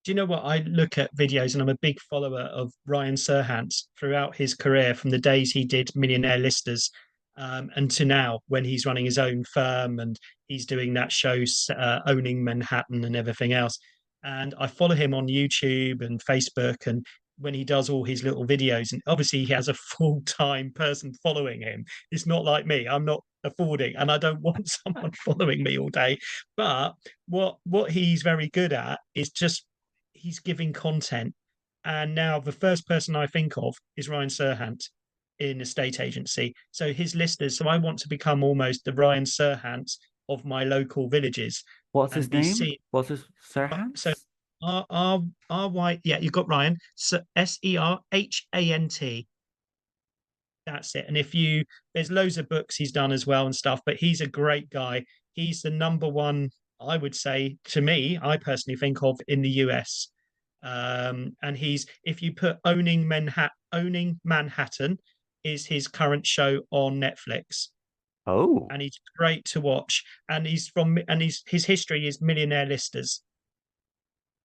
do you know what? I look at videos and I'm a big follower of Ryan Serhant throughout his career, from the days he did Millionaire Listers, and to now when he's running his own firm and he's doing that show, Owning Manhattan and everything else. And I follow him on YouTube and Facebook, and when he does all his little videos, and obviously he has a full-time person following him. It's not like me. I'm not affording, and I don't want someone following me all day. But what he's very good at is just he's giving content. And now the first person I think of is Ryan Serhant in estate agency. So his listers. So I want to become almost the Ryan Serhant of my local villages What's and his be name? seen. What's his So Sirhant? R Y. Yeah, you've got Ryan. So Serhant. That's it. And if you, there's loads of books he's done as well and stuff, but he's a great guy. He's the number one, I would say, to me, I personally think of in the US. And he's, if you put Owning Manhattan is his current show on Netflix. Oh. And he's great to watch. And his history is Millionaire Listers.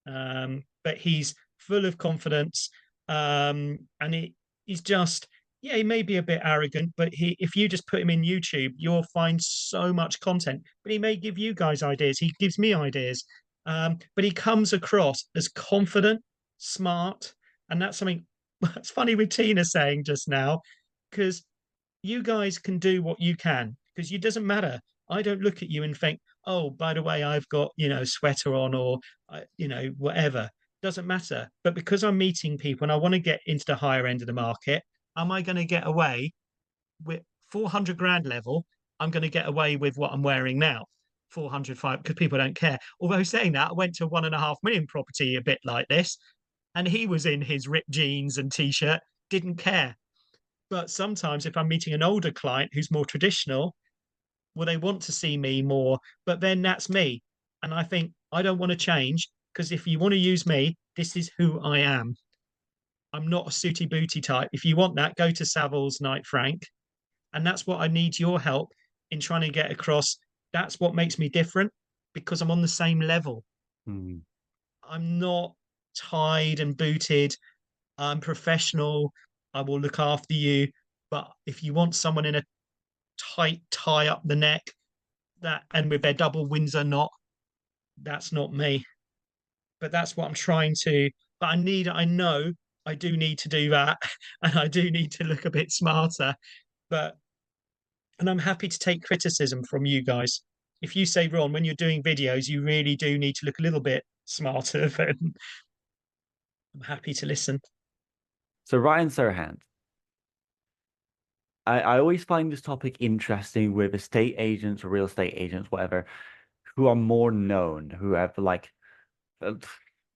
But he's full of confidence. He's just, yeah, he may be a bit arrogant, but if you just put him in YouTube, you'll find so much content. But he may give you guys ideas. He gives me ideas. But he comes across as confident, smart, and that's something that's funny with Tina saying just now, because you guys can do what you can, because it doesn't matter. I don't look at you and think, oh, by the way, I've got, sweater on, or, whatever. Doesn't matter. But because I'm meeting people and I want to get into the higher end of the market, am I going to get away with 400 grand level? I'm going to get away with what I'm wearing now. 405, because people don't care. Although saying that, I went to 1.5 million property a bit like this, and he was in his ripped jeans and t-shirt, didn't care. But sometimes if I'm meeting an older client who's more traditional, well, they want to see me more, but then that's me. And I think I don't want to change, because if you want to use me, this is who I am. I'm not a sooty booty type. If you want that, go to Savills Knight Frank. And that's what I need your help in trying to get across. That's what makes me different, because I'm on the same level. Hmm. I'm not tied and booted. I'm professional. I will look after you. But if you want someone in a tight tie up the neck, that and with their double Windsor knot, that's not me. But that's what I'm trying to. But I know I do need to do that, and I do need to look a bit smarter. But and I'm happy to take criticism from you guys. If you say, Ron, when you're doing videos, you really do need to look a little bit smarter, then I'm happy to listen. So Ryan Serhant. I always find this topic interesting with estate agents or real estate agents, whatever, who are more known, who have like uh,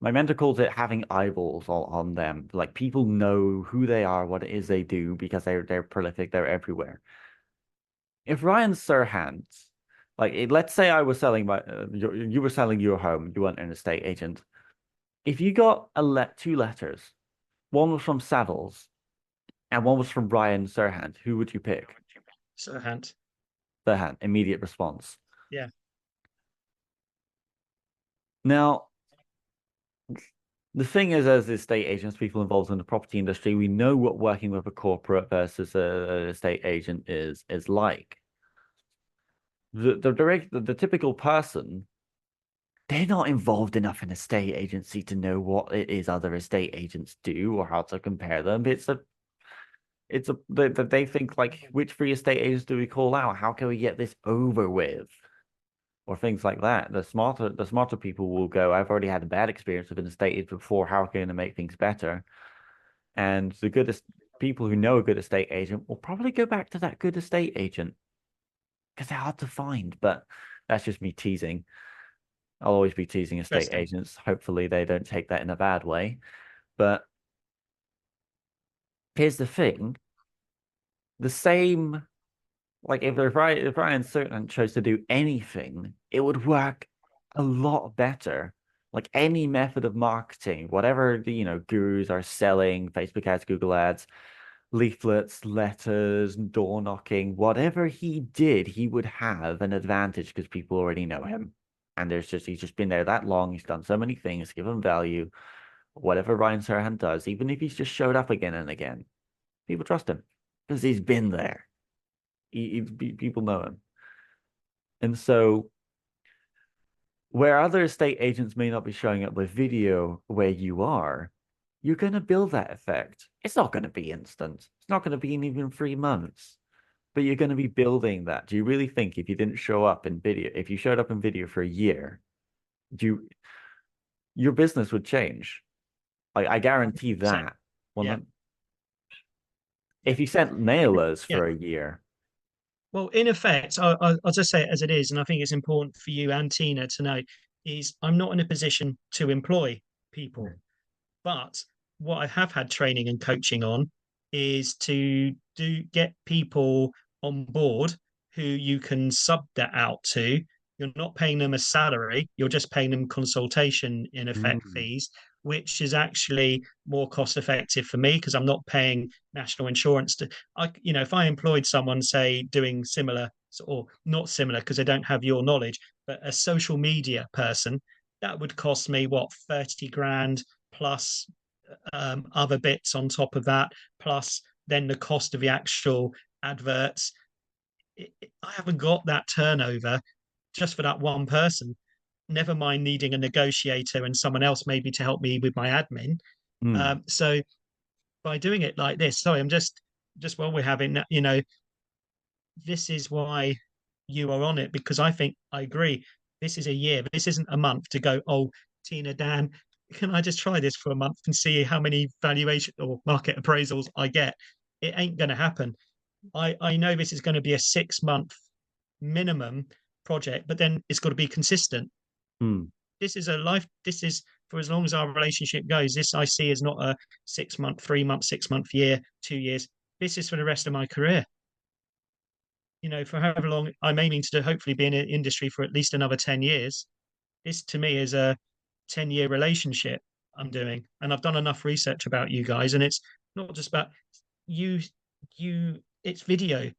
my mentor calls it having eyeballs on them. Like people know who they are, what it is they do because they're prolific, they're everywhere. If Ryan Serhant, let's say I was selling you were selling your home, you weren't an estate agent. If you got two letters, one was from Savills and one was from Ryan Serhant, who would you pick? So, Hant, Serhant, immediate response. yeah, Now, the thing is, as estate agents, people involved in the property industry, we know what working with a corporate versus an estate agent is like. The typical person, they're not involved enough in estate agency to know what it is other estate agents do or how to compare them. They think like, which free estate agents do we call out? How can we get this over with? Or things like that. The smarter people will go, I've already had a bad experience with an estate agent before. How can I make things better? And the goodest people who know a good estate agent will probably go back to that good estate agent because they're hard to find. But that's just me teasing. I'll always be teasing estate interesting. agents. Hopefully, they don't take that in a bad way. But here's the thing: the same, like if Ryan Serhant chose to do anything, it would work a lot better. Like any method of marketing, whatever the gurus are selling, Facebook ads, Google ads, leaflets, letters, door knocking, whatever he did, he would have an advantage because people already know him. And he's just been there that long. He's done so many things, given value. Whatever Ryan Serhant does, even if he's just showed up again and again, people trust him because he's been there. People know him. And so, where other estate agents may not be showing up with video where you are, you're going to build that effect. It's not going to be instant. It's not going to be in even 3 months, but you're going to be building that. Do you really think if you didn't show up in video, if you showed up in video for a year, your business would change? I guarantee that. Well, Yeah. if you sent mailers Yeah. for a year, Well, in effect, I'll just say it as it is, and I think it's important for you and Tina to know is I'm not in a position to employ people, but what I have had training and coaching on is to get people on board who you can sub that out to. You're not paying them a salary, you're just paying them consultation in effect mm, fees, which is actually more cost effective for me because I'm not paying national insurance to if I employed someone, say, doing similar or not similar because they don't have your knowledge, but a social media person, that would cost me what, 30 grand plus other bits on top of that, plus then the cost of the actual adverts. I haven't got that turnover just for that one person. Never mind needing a negotiator and someone else maybe to help me with my admin. mm, So by doing it like this, sorry, I'm just while we're having that, this is why you are on it because I think I agree. This is a year. This isn't a month to go, oh, Tina, Dan, can I just try this for a month and see how many valuation or market appraisals I get? It ain't going to happen. I know this is going to be a 6 month minimum project, but then it's got to be consistent. mm. This is a life. This is for as long as our relationship goes. This I see is not a 6 month, 3 month, 6 month, year, 2 years. This is for the rest of my career. For however long I'm aiming to hopefully be in an industry for at least another 10 years. This to me is a 10-year relationship I'm doing. And I've done enough research about you guys. And it's not just about it's video.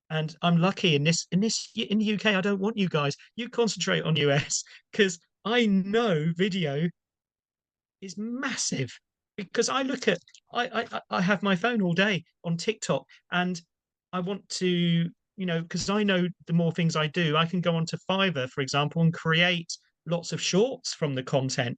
And I'm lucky in the UK, I don't want you guys. You concentrate on US because I know video is massive because I look at I have my phone all day on TikTok and I want to, because I know the more things I do, I can go onto Fiverr, for example, and create lots of shorts from the content